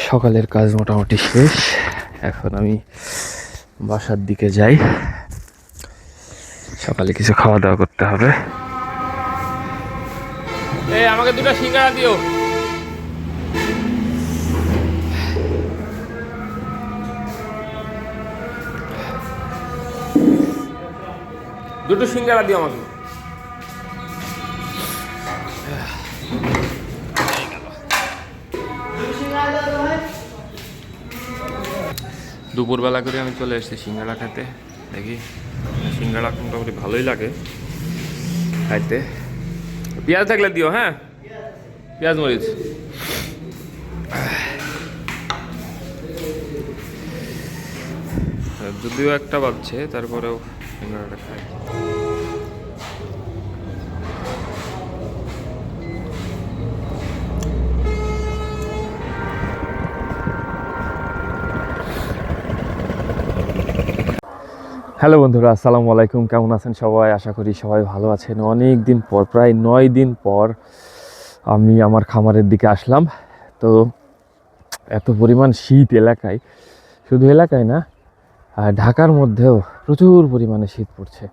সকালের কাজ মোটামুটি শেষ। এখন আমি বাসার দিকে যাই। সকালে কিছু খাওয়া দাওয়া করতে হবে। এই আমাকে দুটো সিঙ্গাড়া দিও। দুটো সিঙ্গাড়া দিও আমাকে। দুপুরবেলা করে আমি চলে এসেছি সিঙ্গাড়া খেতে। দেখি সিঙ্গাড়া মোটামুটি ভালোই লাগে খাইতে। পেঁয়াজ থাকলে দিও, হ্যাঁ, পেঁয়াজ মরিচ। যদিও একটা বাজছে, তারপরেও সিঙ্গাড়াটা খাই। হ্যালো বন্ধুরা, আসসালামু আলাইকুম। কেমন আছেন সবাই? আশা করি সবাই ভালো আছেন। অনেক দিন পর, প্রায় 9 দিন পর আমি আমার খামারের দিকে আসলাম। তো এত পরিমাণ শীত এলাকায়, শুধু এলাকায় না, ঢাকার মধ্যেও প্রচুর পরিমাণে শীত পড়ছে।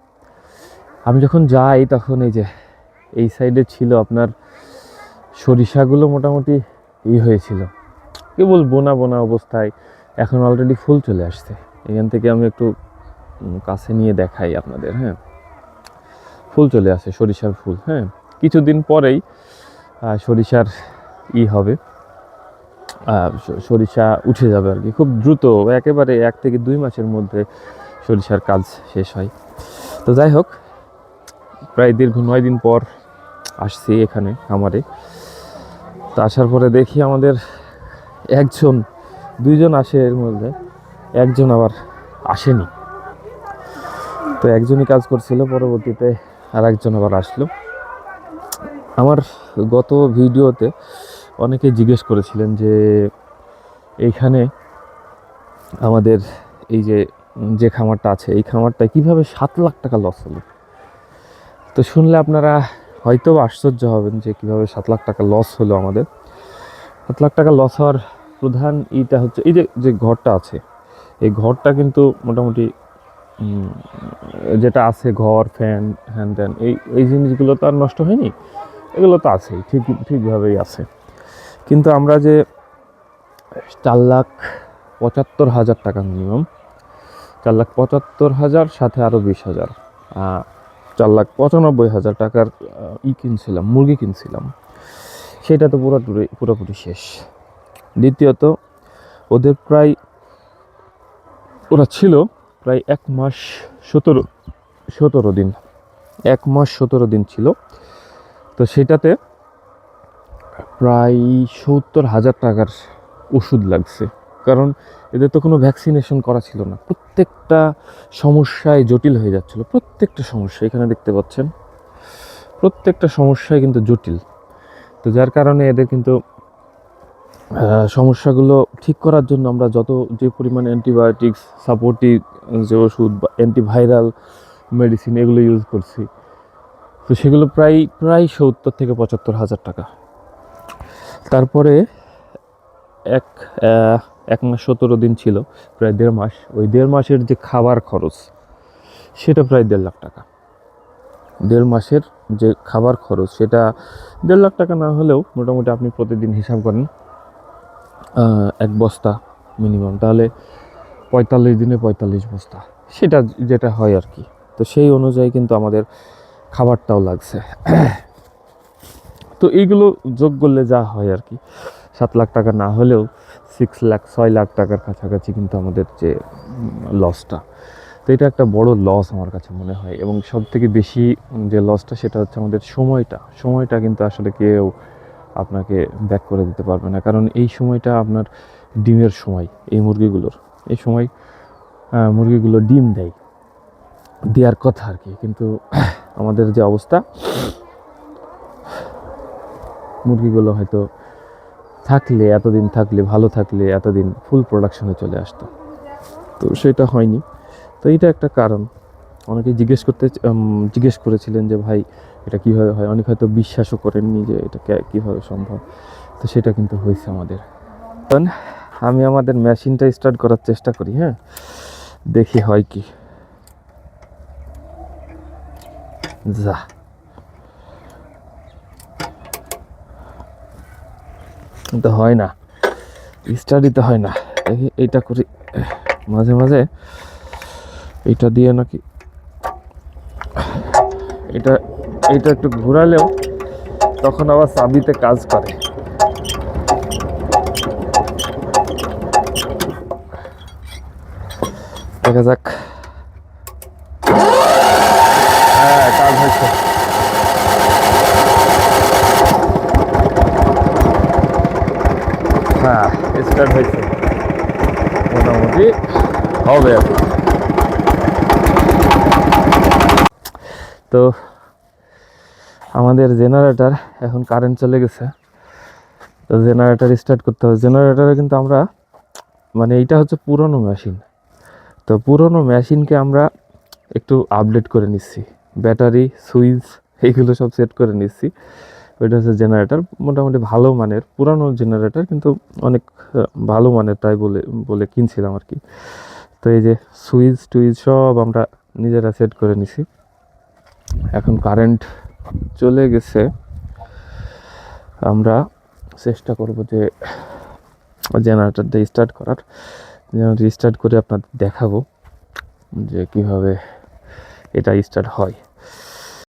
আমি যখন যাই তখন এই সাইডে ছিল আপনার সরিষাগুলো মোটামুটি হয়েছিল, কেবল বোনা বোনা অবস্থায়। এখন অলরেডি ফুল চলে আসছে। এখান থেকে আমি একটু কাছে নিয়ে দেখাই আপনাদের। হ্যাঁ, ফুল চলে আসে, সরিষার ফুল। হ্যাঁ, কিছুদিন পরেই সরিষার হবে, সরিষা উঠে যাবে আর কি, খুব দ্রুত, একেবারে 1 থেকে 2 মাসের মধ্যে সরিষার কাজ শেষ হয়। তো যাই হোক, প্রায় দীর্ঘ 9 দিন পর আসছি এখানে খামারে। তো আসার পরে দেখি আমাদের 2জন আসে, এর মধ্যে একজন আবার আসেনি। তো একজনই কাজ করছিল, পরবর্তীতে আর একজন আবার আসলো। আমার গত ভিডিওতে অনেকে জিজ্ঞেস করেছিলেন যে এইখানে আমাদের যে খামারটা আছে, এই খামারটায় কীভাবে 7 লাখ টাকা লস হলো। তো শুনলে আপনারা হয়তো আশ্চর্য হবেন যে কীভাবে 7 লাখ টাকা লস হলো আমাদের। 7 লাখ টাকা লস হওয়ার প্রধান হচ্ছে এই যে ঘরটা আছে, এই ঘরটা কিন্তু মোটামুটি যেটা আছে, ঘর, ফ্যান, হ্যান ত্যান, এই জিনিসগুলো তো আর নষ্ট হয়নি, এগুলো তো আছেই, ঠিকভাবেই আছে। কিন্তু আমরা যে 4,75,000 টাকা মিনিমাম, 4,75,000 সাথে আরও 20,000, 4,95,000 টাকার কিনছিলাম, মুরগি কিনছিলাম, সেটা তো পুরোপুরি শেষ। দ্বিতীয়ত ওরা ছিল প্রায় 1 মাস 17 দিন, 1 মাস 17 দিন ছিল। তো সেটাতে প্রায় 70,000 টাকার ওষুধ লাগছে, কারণ এদের তো কোনো ভ্যাকসিনেশন করা ছিল না। প্রত্যেকটা সমস্যায় জটিল হয়ে যাচ্ছিল, প্রত্যেকটা সমস্যা এখানে দেখতে পাচ্ছেন, প্রত্যেকটা সমস্যায় কিন্তু জটিল। তো যার কারণে এদের কিন্তু সমস্যাগুলো ঠিক করার জন্য আমরা যে পরিমাণ অ্যান্টিবায়োটিক্স, সাপোর্টিভ যে ওষুধ বা অ্যান্টিভাইরাল মেডিসিন, এগুলো ইউজ করছি, তো সেগুলো প্রায় 70 থেকে 75,000 টাকা। তারপরে এক মাস 17 দিন ছিল, প্রায় 1.5 মাস। ওই 1.5 মাসের যে খাবার খরচ, সেটা প্রায় 1.5 লাখ টাকা। 1.5 মাসের যে খাবার খরচ, সেটা 1.5 লাখ টাকা না হলেও মোটামুটি আপনি প্রতিদিন হিসাব করেন 1 বস্তা মিনিমাম, তাহলে 45 দিনে 45 বস্তা, সেটা যেটা হয় আর কি। তো সেই অনুযায়ী কিন্তু আমাদের খাবারটাও লাগছে। তো এইগুলো যোগ করলে যা হয় আর কি, 7 লাখ টাকা না হলেও 6 লাখ টাকার কাছাকাছি কিন্তু আমাদের যে লসটা। তো এটা একটা বড় লস আমার কাছে মনে হয়। এবং সব থেকে বেশি যে লসটা, সেটা হচ্ছে আমাদের সময়টা কিন্তু আসলে কেউ আপনাকে ব্যাক করে দিতে পারবে না। কারণ এই সময়টা আপনার ডিমের সময়, এই সময় মুরগিগুলো ডিম দেওয়ার কথা আর কি। কিন্তু আমাদের যে অবস্থা, মুরগিগুলো হয়তো এতদিন থাকলে, ভালো থাকলে এতদিন ফুল প্রোডাকশনে চলে আসতো, তো সেটা হয়নি। তো এটা একটা কারণ। অনেকে জিজ্ঞেস করেছিলেন যে ভাই এটা কীভাবে হয়, অনেক হয়তো বিশ্বাসও করেননি যে এটা কীভাবে সম্ভব। তো সেটা কিন্তু হয়েছে আমাদের। আমি আমাদের মেশিনটা স্টার্ট করার চেষ্টা করি, হ্যাঁ, দেখি হয় কি। যা, কিন্তু হয় না, স্টার্টই তো হয় না। দেখি এইটা করি, মাঝে মাঝে এইটা দিয়ে নাকি এটা এইটা একটু ঘোরালেও তখন আবার চাবিতে কাজ করে। দেখা যাক। হ্যাঁ, কাজ হচ্ছে। হ্যাঁ, স্টার্ট হয়েছে, মোটামুটি হবে আর কি। তো আমাদের জেনারেটর এখন কারেন্ট চলে গেছে, তো জেনারেটর স্টার্ট করতে হবে। জেনারেটরে কিন্তু আমরা মানে এইটা হচ্ছে পুরনো মেশিন, তো পুরনো মেশিনকে আমরা একটু আপডেট করে নিচ্ছি, ব্যাটারি সুইচ এইগুলো সব সেট করে নিচ্ছি। ওইটা হচ্ছে জেনারেটর, মোটামুটি ভালো মানের পুরানো জেনারেটর, কিন্তু অনেক ভালো মানের, তাই বলে বলে কিনছিলাম আর কি। তো এই যে সুইচ টুইচ সব আমরা নিজেরা সেট করে নিছি। এখন কারেন্ট চলে গেছে, আমরা চেষ্টা করব যে জেনারেটরটা স্টার্ট করার। জেনারেটর স্টার্ট করে আপনাদের দেখাবো যে কীভাবে এটা স্টার্ট হয়।